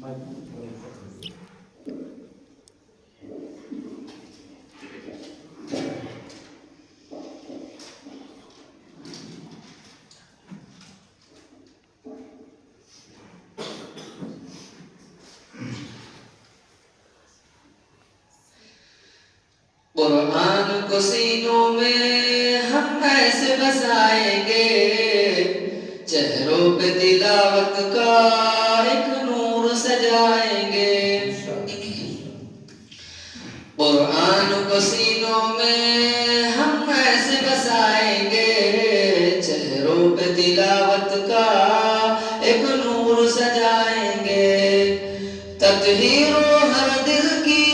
قرآن کو سینوں میں ہم ایسے بسائیں گے، چہروں پہ تلاوت کا ایک نور سجائیں گے۔ قرآن کو سینوں میں ہم ایسے بسائیں گے، چہروں پہ تلاوت کا ایک نور سجائیں گے۔ تطہیر ہر دل کی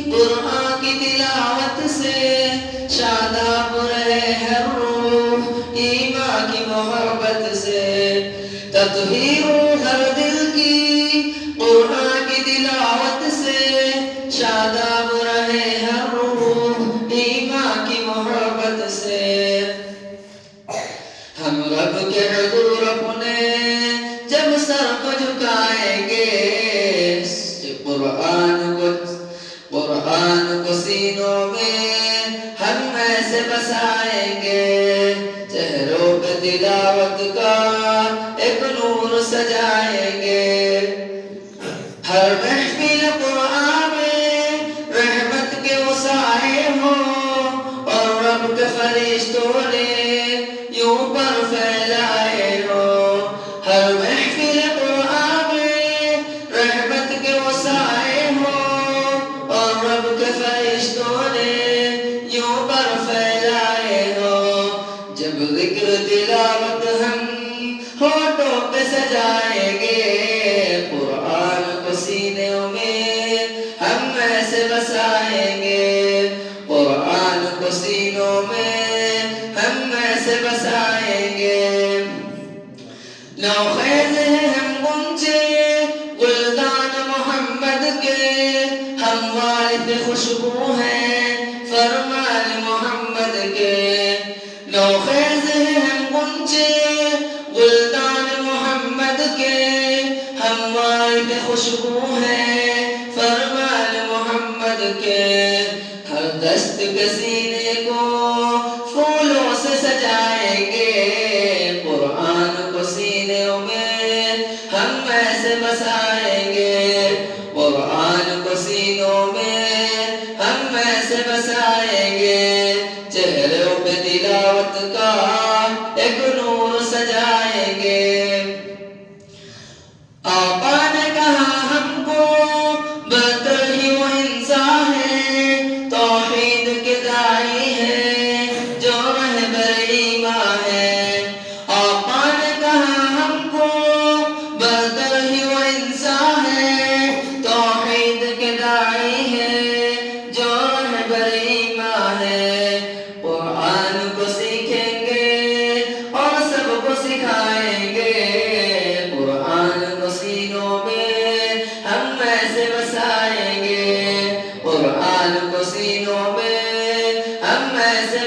قرآن کی تلاوت سے، شاداب رہے ہر روح ایمان کی محبت سے۔ تطہیر ہر دل کی قرآن کی تلاوت سے، شاداب رہے ہر روح ایمان کی محبت سے۔ ہم رب کے حضور اپنے جب سر کو جھکائیں گے، قرآن کو سینوں میں ہم ایسے بسائیں گے، چہروں پہ تلاوت کا ایک نور سجائیں گے۔ ہر محفل قرآن میں رحمت کے وسائے ہوں، اور رب کے فرشتوں نے یوں پر پھیلائے ہوں۔ ہر محفل قرآن میں رحمت کے وسائے ہوں، اور رب کے فرشتوں نے یوں پر پھیلائے ہوں۔ جب ذکر تلاوت ہم ہونٹوں پہ سجائیں گے، قرآن کو سینوں میں ہم ایسے بسائیں گے، قرآن کو سینوں میں ہم ایسے بسائیں گے۔ نوخیز ہیں ہم غنچے گلدان محمد کے، ہم وارث خوشبو ہیں فرمان محمد کے۔ نوخیز ہیں ہم غنچے گلدان محمد کے، ہم وارث خوشبو ہیں فرمان محمد کے۔ ہر دست کے سینے کو پھولوں سے سجائیں گے، قرآن کو سینوں میں ہم ایسے بسائیں گے، قرآن کو سینوں میں ہم ایسے بسائیں گے، چہروں پہ تلاوت کا ایک نور سجائیں گے۔ آقا نے کہا ہم کو برتر ہی وہ انسان ہے، توحید کے داعی ہے جو رہبر ایمان ہے۔ آقا نے کہا ہم کو برتر ہی وہ انسان ہے، توحید کے داعی ہے جو رہبر ایمان ہے۔ قرآن کو سیکھیں گے اور سب کو سکھائیں گے، قرآن کو سینوں میں ہم ایسے بسائیں گے، قرآن کو سینوں میں ہم ایسے